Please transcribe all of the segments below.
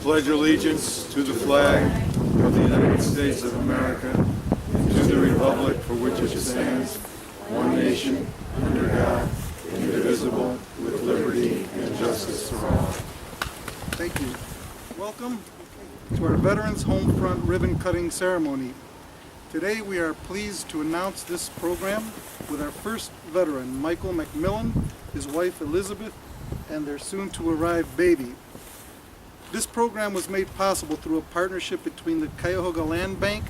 pledge allegiance to the flag of the United States of America and to the republic for which it stands, one nation, under God, indivisible, with liberty and justice for all. Thank you. Welcome to our Veterans HomeFront ribbon cutting ceremony. Today we are pleased to announce this program with our first veteran, Michael McMillan, his wife Elizabeth, and their soon-to-arrive baby. This program was made possible through a partnership between the Cuyahoga Land Bank,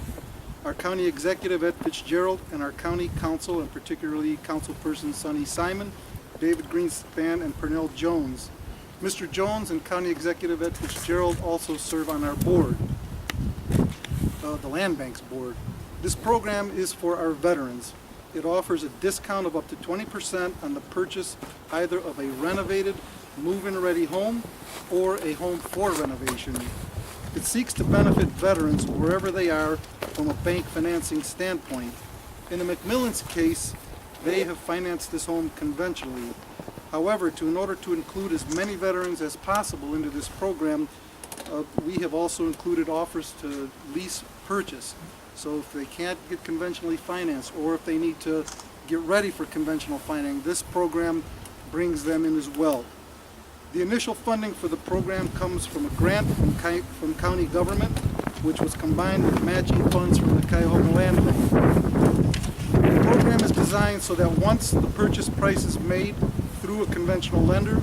our county executive Ed Fitzgerald, and our county council, and particularly councilpersons Sonny Simon, David Greenspan, and Pernell Jones. Mr. Jones and County Executive Ed Fitzgerald also serve on our board, the Land Bank's board. This program is for our veterans. It offers a discount of up to 20% on the purchase either of a renovated, move-in ready home or a home for renovation. It seeks to benefit veterans wherever they are from a bank financing standpoint. In the McMillan's case, they have financed this home conventionally. However, in order to include as many veterans as possible into this program, we have also included offers to lease purchase. So if they can't get conventionally financed, or if they need to get ready for conventional financing, this program brings them in as well. The initial funding for the program comes from a grant from county government, which was combined with matching funds from the Cuyahoga Land Bank. The program is designed so that once the purchase price is made through a conventional lender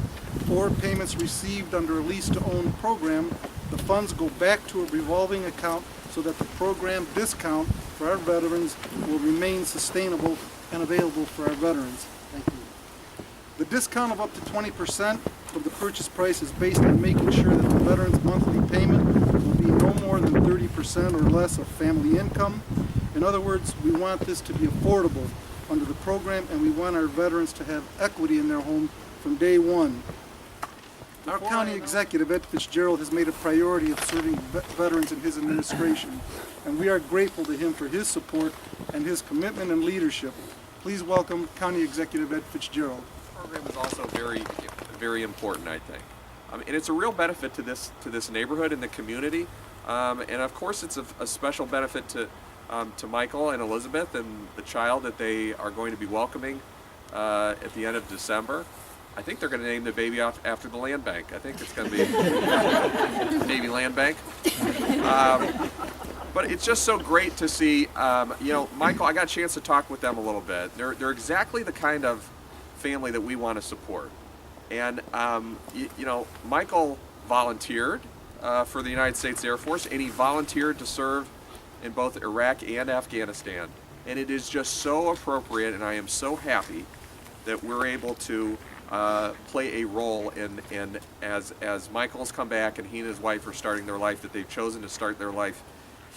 or payments received under a lease-to-own program, the funds go back to a revolving account so that the program discount for our veterans will remain sustainable and available for our veterans. Thank you. The discount of up to 20% of the purchase price is based on making sure that the veteran's monthly payment will be no more than 30% or less of family income. In other words, we want this to be affordable under the program, and we want our veterans to have equity in their home from day one. Our county executive, Ed Fitzgerald, has made a priority of serving veterans in his administration, and we are grateful to him for his support and his commitment and leadership. Please welcome County Executive Ed Fitzgerald. The program is also very important, I think, and it's a real benefit to this neighborhood and the community, and of course it's a special benefit to Michael and Elizabeth and the child that they are going to be welcoming at the end of December. I think they're going to name the baby after the land bank. I think it's going to be Navy Land Bank. But it's just so great to see, Michael, I got a chance to talk with them a little bit. They're exactly the kind of family that we want to support. And, Michael volunteered for the United States Air Force, and he volunteered to serve in both Iraq and Afghanistan. And it is just so appropriate, and I am so happy that we're able to play a role in as Michael's come back and he and his wife are starting their life, that they've chosen to start their life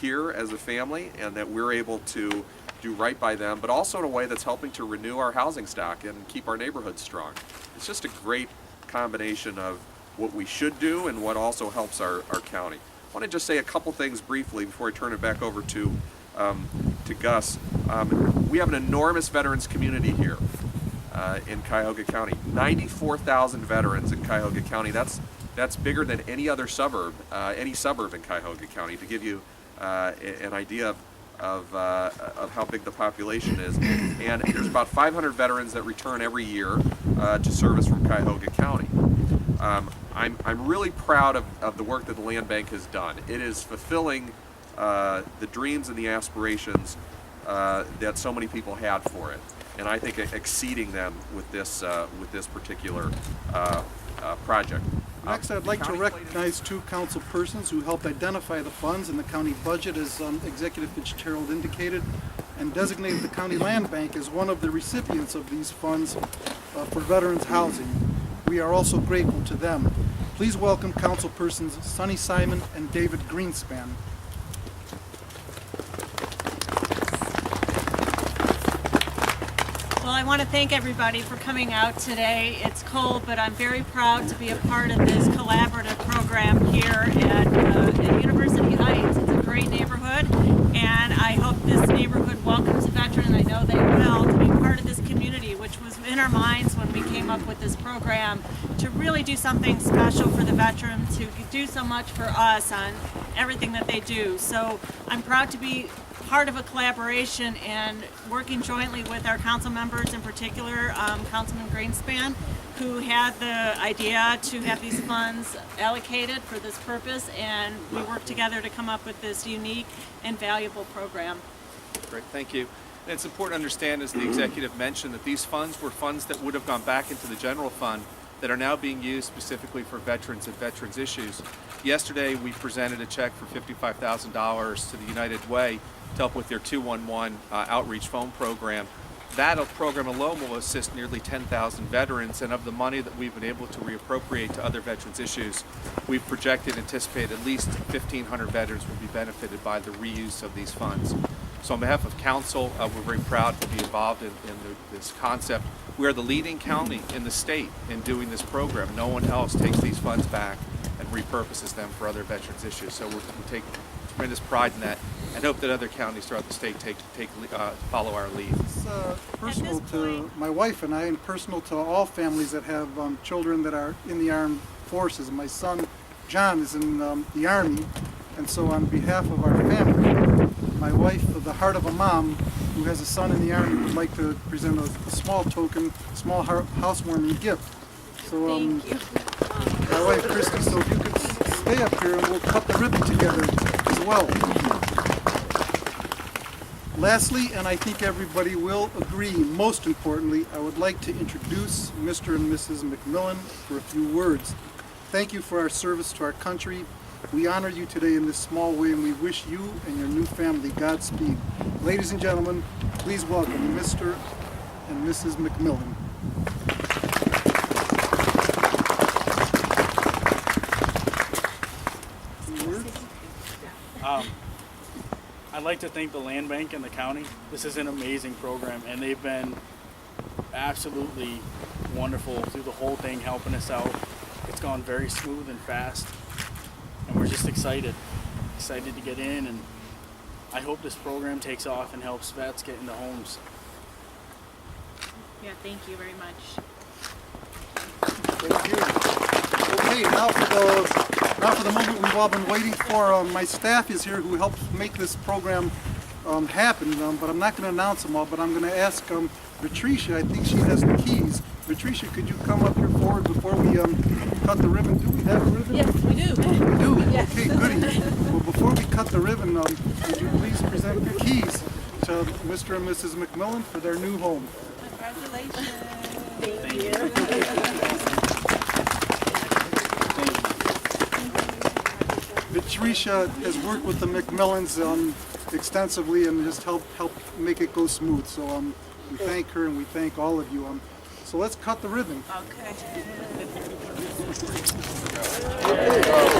here as a family, and that we're able to do right by them, but also in a way that's helping to renew our housing stock and keep our neighborhoods strong. It's just a great combination of what we should do and what also helps our county. I want to just say a couple things briefly before I turn it back over to Gus. We have an enormous veterans community here in Cuyahoga County. 94,000 veterans in Cuyahoga County. That's bigger than any other suburb, any suburb in Cuyahoga County, to give you an idea of how big the population is. And there's about 500 veterans that return every year to service from Cuyahoga County. I'm really proud of the work that the Land Bank has done. It is fulfilling the dreams and the aspirations that so many people had for it, and I think exceeding them with this particular project. Next, I'd like to recognize two council persons who helped identify the funds in the county budget, as Executive Fitzgerald indicated, and designated the County Land Bank as one of the recipients of these funds for veterans housing. We are also grateful to them. Please welcome councilpersons Sonny Simon and David Greenspan. Well, I want to thank everybody for coming out today. It's cold, but I'm very proud to be a part of this collaborative program here at University Heights. It's a great neighborhood, and I hope this neighborhood welcomes veterans. I know they will, to be part of this community, which was in our minds when we came up with this program to really do something special for the veterans who do so much for us on everything that they do. So I'm proud to be part of a collaboration and working jointly with our council members, in particular Councilman Greenspan, who had the idea to have these funds allocated for this purpose, and we worked together to come up with this unique and valuable program. Great, thank you. And it's important to understand, as the executive mentioned, that these funds were funds that would have gone back into the general fund that are now being used specifically for veterans and veterans issues. Yesterday, we presented a check for $55,000 to the United Way to help with their 211 outreach phone program. That program alone will assist nearly 10,000 veterans, and of the money that we've been able to reappropriate to other veterans issues, we've projected and anticipated at least 1,500 veterans will be benefited by the reuse of these funds. So on behalf of council, we're very proud to be involved in this concept. We are the leading county in the state in doing this program. No one else takes these funds back and repurposes them for other veterans issues. So we take tremendous pride in that, and hope that other counties throughout the state follow our lead. It's personal to my wife and I, and personal to all families that have children that are in the armed forces. My son, John, is in the Army, and so on behalf of our family, my wife, of the heart of a mom who has a son in the Army, would like to present a small token, small housewarming gift. So Thank you. my wife, Christy, so if you could stay up here and we'll cut the ribbon together as well. Lastly, and I think everybody will agree, most importantly, I would like to introduce Mr. and Mrs. McMillan for a few words. Thank you for our service to our country. We honor you today in this small way, and we wish you and your new family Godspeed. Ladies and gentlemen, please welcome Mr. and Mrs. McMillan. I'd like to thank the Land Bank and the county. This is an amazing program, and they've been absolutely wonderful through the whole thing, helping us out. It's gone very smooth and fast, and we're just excited to get in, and I hope this program takes off and helps vets get into homes. Yeah, thank you very much. Thank you. Okay, now for the moment we've all been waiting for. My staff is here who helped make this program happen, but I'm not going to announce them all, but I'm going to ask Patricia, I think she has the keys. Patricia, could you come up here forward before we cut the ribbon? Do we have a ribbon? Yes, we do. We do? Yes. Okay, goody. Well, before we cut the ribbon, would you please present your keys to Mr. and Mrs. McMillan for their new home? Congratulations. Thank you. Patricia has worked with the McMillans extensively and has helped make it go smooth. So we thank her and we thank all of you. So let's cut the ribbon. Okay. Okay.